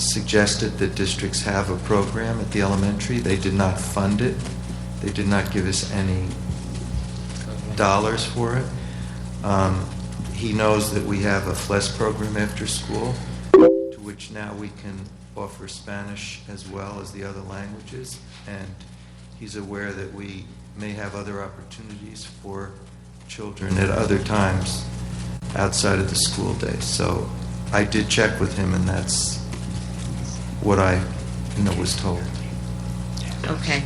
suggested that districts have a program at the elementary. They did not fund it. They did not give us any dollars for it. He knows that we have a FLES program after school, to which now we can offer Spanish as well as the other languages, and he's aware that we may have other opportunities for children at other times outside of the school day. So I did check with him, and that's what I was told. Okay.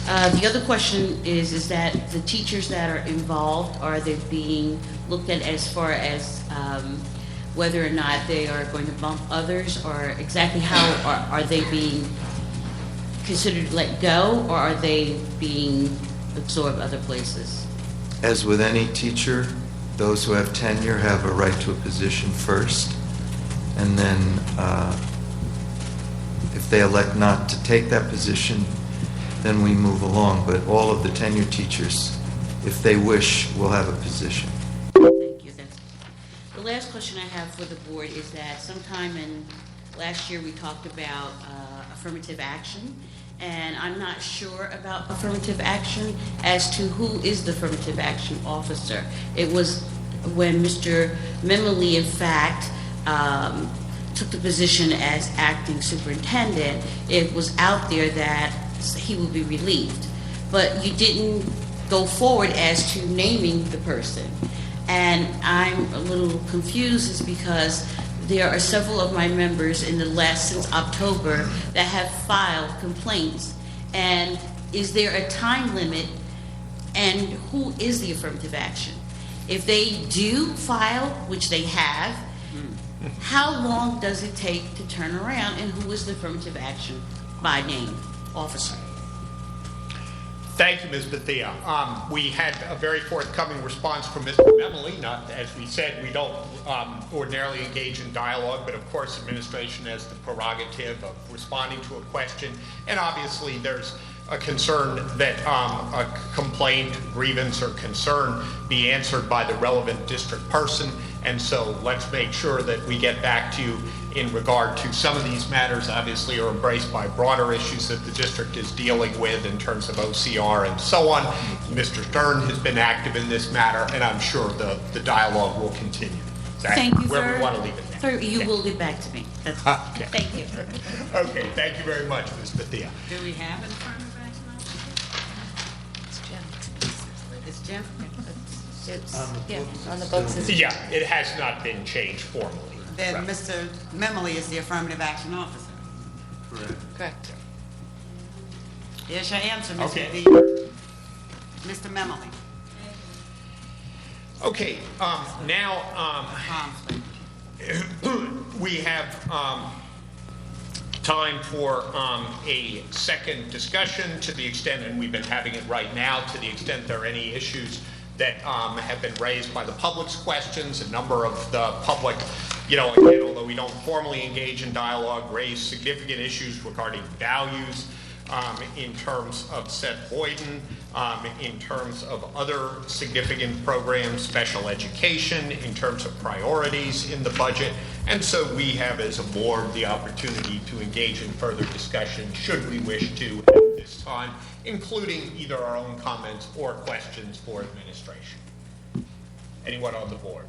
The other question is that the teachers that are involved, are they being looked at as far as whether or not they are going to bump others, or exactly how are they being considered let go, or are they being absorbed other places? As with any teacher, those who have tenure have a right to a position first, and then if they elect not to take that position, then we move along. But all of the tenured teachers, if they wish, will have a position. Thank you. The last question I have for the board is that sometime in last year we talked about affirmative action, and I'm not sure about affirmative action as to who is the affirmative action officer. It was when Mr. Memoli, in fact, took the position as acting superintendent, it was out there that he will be relieved. But you didn't go forward as to naming the person. And I'm a little confused is because there are several of my members since October that have filed complaints. And is there a time limit, and who is the affirmative action? If they do file, which they have, how long does it take to turn around, and who is the affirmative action by name officer? Thank you, Ms. Bethea. We had a very forthcoming response from Mr. Memoli. Not, as we said, we don't ordinarily engage in dialogue, but of course administration has the prerogative of responding to a question, and obviously there's a concern that a complaint, grievance, or concern be answered by the relevant district person, and so let's make sure that we get back to you in regard to some of these matters. Obviously are embraced by broader issues that the district is dealing with in terms of OCR and so on. Mr. Stern has been active in this matter, and I'm sure the dialogue will continue. Thank you, where sir. we want to leave it now. Sir, you will get back to me. That's Okay. Thank you. Okay, thank you very much, Ms. Bethea. Do we have an affirmative action officer? It's Jim. It's Jim? On the books. Yeah, it has not been changed formally. Then Right. Mr. Memoli is the affirmative action officer. Correct. Here's your answer, Mr. Okay. D. Mr. Memoli. Okay, now Conflict. we have time for a second discussion to the extent, and we've been having it right now, to the extent there are any issues that have been raised by the public's questions. A number of the public, again, although we don't formally engage in dialogue, raise significant issues regarding values in terms of Seth Boyden, in terms of other significant programs, special education, in terms of priorities in the budget. And so we have, as a board, the opportunity to engage in further discussion should we wish to at this time, including either our own comments or questions for administration. Anyone on the board?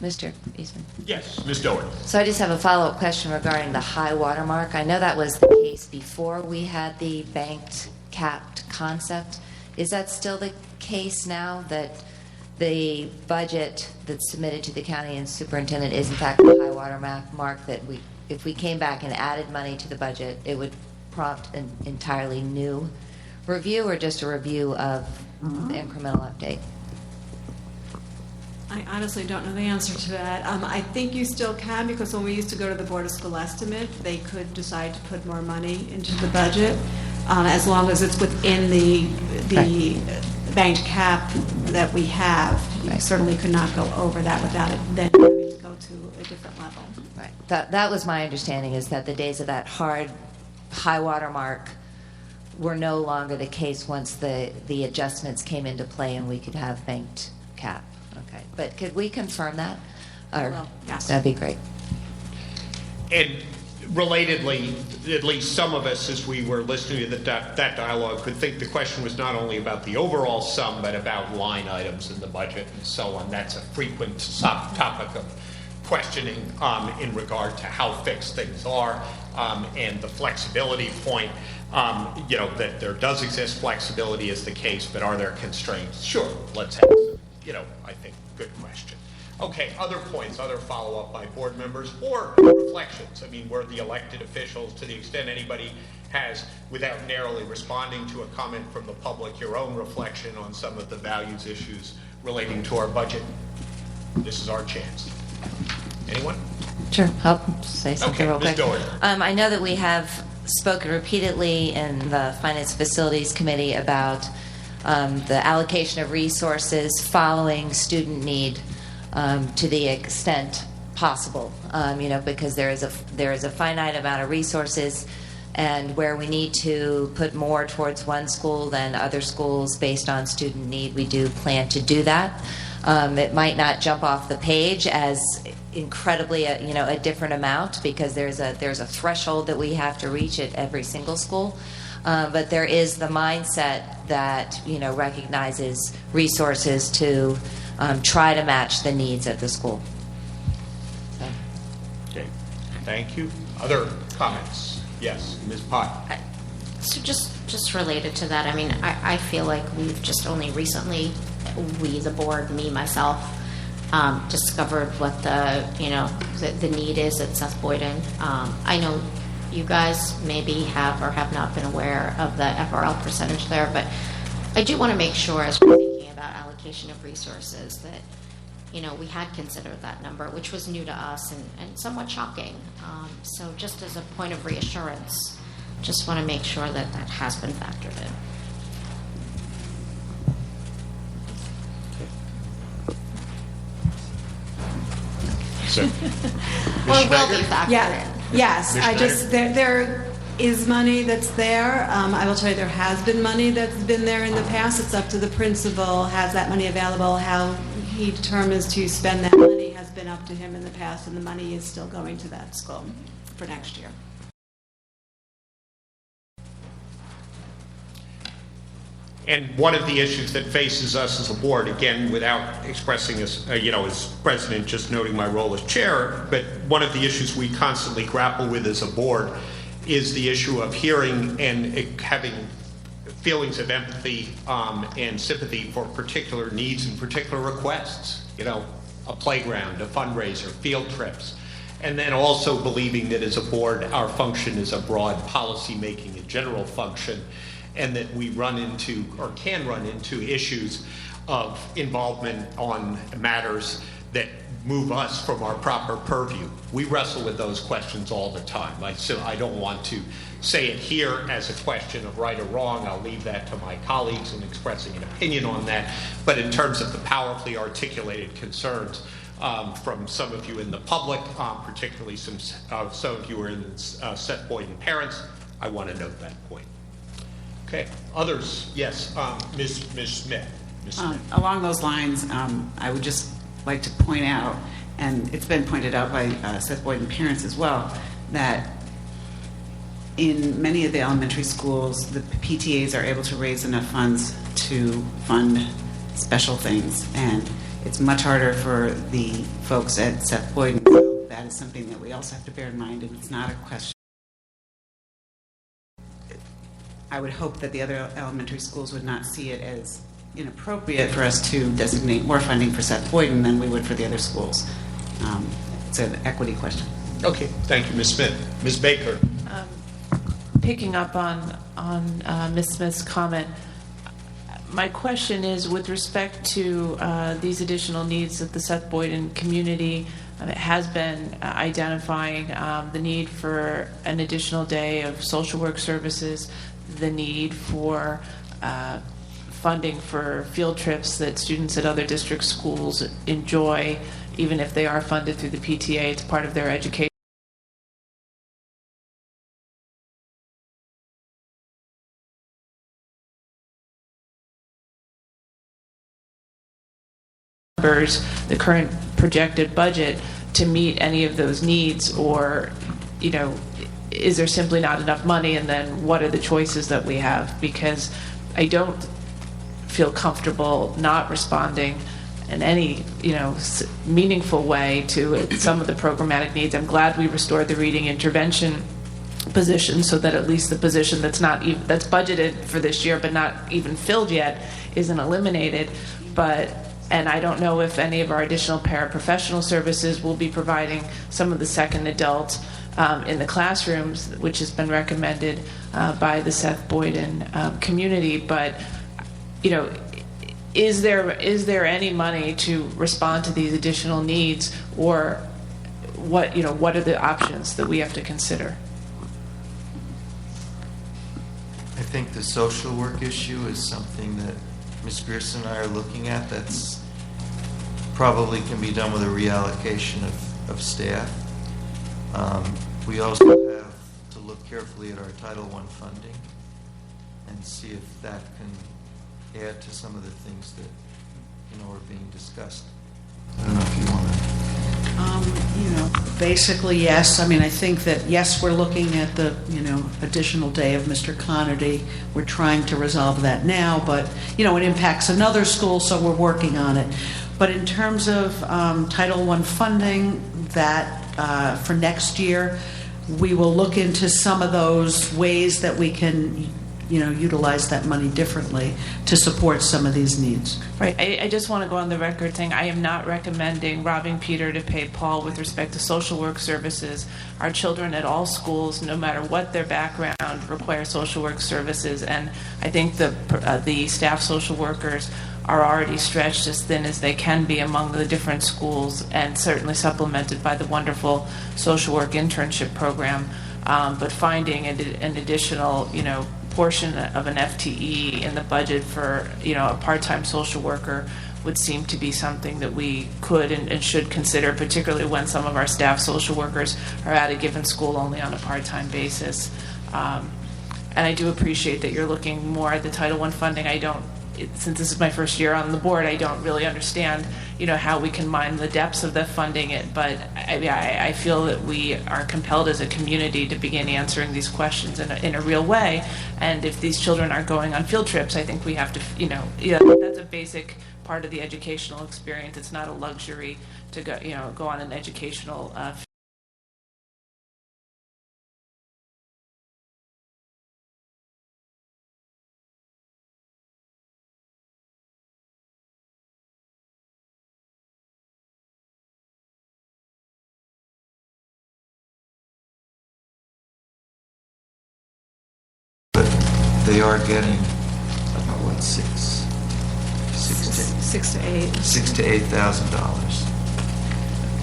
Mr. Eastman. Yes, Ms. Doherty. So I just have a follow-up question regarding the high water mark. I know that was the case before we had the banked capped concept. Is that still the case now, that the budget that's submitted to the county and superintendent is in fact the high water mark, that if we came back and added money to the budget, it would prompt an entirely new review, or just a review of the incremental update? I honestly don't know the answer to that. I think you still can, because when we used to go to the Board of School Estimate, they could decide to put more money into the budget, as long as it's within the banked cap that we have. You certainly could not go over that without it then having to go to a different level. Right. That was my understanding, is that the days of that hard high water mark were no longer the case once the adjustments came into play and we could have banked cap. Okay. But could we confirm that? Or, Yes. That'd be great. And relatedly, at least some of us, as we were listening to that dialogue, could think the question was not only about the overall sum, but about line items in the budget and so on. That's a frequent topic of questioning in regard to how fixed things are, and the flexibility point. That there does exist flexibility is the case, but are there constraints? Sure, let's have some, I think, good question. Okay, other points, other follow-up by board members or reflections. I mean, we're the elected officials. To the extent anybody has, without narrowly responding to a comment from the public, your own reflection on some of the values issues relating to our budget, this is our chance. Anyone? Sure, I'll say something real Ms. quick. Doherty. I know that we have spoken repeatedly in the Finance Facilities Committee about the allocation of resources following student need to the extent possible, because there is a finite amount of resources, and where we need to put more towards one school than other schools based on student need, we do plan to do that. It might not jump off the page as incredibly a different amount, because there's a threshold that we have to reach at every single school, but there is the mindset that recognizes resources to try to match the needs of the school. So. Okay, thank you. Other comments? Yes, Ms. Pott. So just related to that, I mean, I feel like we've just only recently, we, the board, me, myself, discovered what the need is at Seth Boyden. I know you guys maybe have or have not been aware of the FRL percentage there, but I do want to make sure, as we're thinking about allocation of resources, that we had considered that number, which was new to us and somewhat shocking. So just as a point of reassurance, just want to make sure that that has been factored in. Well, it will be factored in. Yes, Ms. there is money that's there. I will tell you, there has been money that's been there in the past. It's up to the principal, has that money available. How he determines to spend that money has been up to him in the past, and the money is still going to that school for next year. And one of the issues that faces us as a board, again, without expressing as president, just noting my role as chair, but one of the issues we constantly grapple with as a board is the issue of hearing and having feelings of empathy and sympathy for particular needs and particular requests. A playground, a fundraiser, field trips. And then also believing that as a board, our function is a broad policy-making and general function, and that we run into, or can run into, issues of involvement on matters that move us from our proper purview. We wrestle with those questions all the time. So I don't want to say it here as a question of right or wrong. I'll leave that to my colleagues in expressing an opinion on that. But in terms of the powerfully articulated concerns from some of you in the public, particularly some of you are in Seth Boyden parents, I want to note that point. Okay, others? Yes, Ms. Smith. Ms. Smith. Along those lines, I would just like to point out, and it's been pointed out by Seth Boyden parents as well, that in many of the elementary schools, the PTAs are able to raise enough funds to fund special things, and it's much harder for the folks at Seth Boyden. So that is something that we also have to bear in mind, and it's not a question. I would hope that the other elementary schools would not see it as inappropriate for us to designate more funding for Seth Boyden than we would for the other schools. It's an equity question. Okay, thank you, Ms. Smith. Ms. Baker. Picking up on Ms. Smith's comment, my question is with respect to these additional needs that the Seth Boyden community has been identifying, the need for an additional day of social work services, the need for funding for field trips that students at other district schools enjoy, even if they are funded through the PTA, it's part of their education. The current projected budget to meet any of those needs, or is there simply not enough money, and then what are the choices that we have? Because I don't feel comfortable not responding in any, meaningful way to some of the programmatic needs. I'm glad we restored the reading intervention position, so that at least the position that's budgeted for this year but not even filled yet isn't eliminated. And I don't know if any of our additional paraprofessional services will be providing some of the second adult in the classrooms, which has been recommended by the Seth Boyden community. But, is there any money to respond to these additional needs, or what are the options that we have to consider? I think the social work issue is something that Ms. Grierson and I are looking at. That's probably can be done with a reallocation of staff. We also have to look carefully at our Title I funding and see if that can add to some of the things that are being discussed. I don't know if you want to. Basically, yes. I mean, I think that, yes, we're looking at the, additional day of Mr. Connerty. We're trying to resolve that now, but, it impacts another school, so we're working on it. But in terms of Title I funding, that for next year, we will look into some of those ways that we can utilize that money differently to support some of these needs. Right. I just want to go on the record saying I am not recommending robbing Peter to pay Paul with respect to social work services. Our children at all schools, no matter what their background, require social work services, and I think the staff social workers are already stretched as thin as they can be among the different schools, and certainly supplemented by the wonderful social work internship program. But finding an additional, portion of an FTE in the budget for, a part-time social worker would seem to be something that we could and should consider, particularly when some of our staff social workers are at a given school only on a part-time basis. And I do appreciate that you're looking more at the Title I funding. Since this is my first year on the board, I don't really understand, how we can mine the depths of the funding it. But I feel that we are compelled as a community to begin answering these questions in a real way. And if these children are going on field trips, I think we have to, that's a basic part of the educational experience. It's not a luxury to go on an educational They are getting about $6 to $8.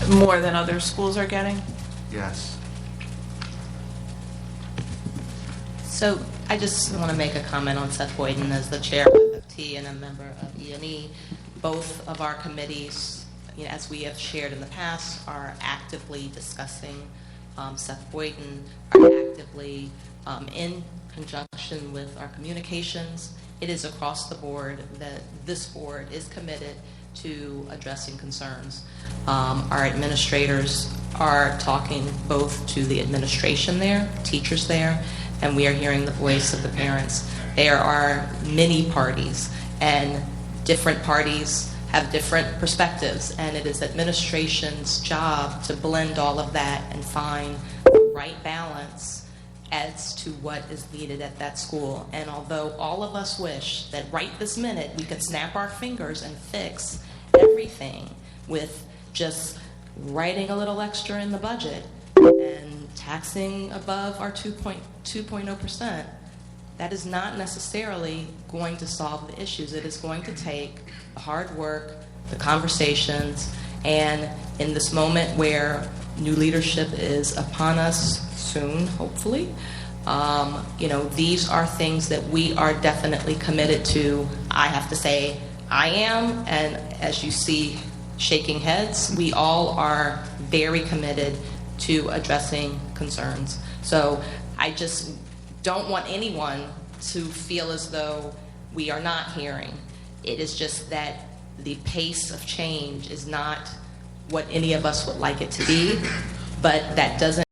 more than other schools are getting. Yes. So I just want to make a comment on Seth Boyden as the chair of FFT and a member of E&E. Both of our committees, as we have shared in the past, are actively discussing Seth Boyden, are actively in conjunction with our communications. It is across the board that this board is committed to addressing concerns. Our administrators are talking both to the administration there, teachers there, and we are hearing the voice of the parents. There are many parties, and different parties have different perspectives, and it is administration's job to blend all of that and find the right balance as to what is needed at that school. And although all of us wish that right this minute we could snap our fingers and fix everything with just writing a little extra in the budget and taxing above our 2.0%, that is not necessarily going to solve the issues. It is going to take the hard work, the conversations, and in this moment where new leadership is upon us soon, hopefully, these are things that we are definitely committed to. I have to say I am, and as you see shaking heads, we all are very committed to addressing concerns. So I just don't want anyone to feel as though we are not hearing. It is just that the pace of change is not what any of us would like it to be, but that doesn't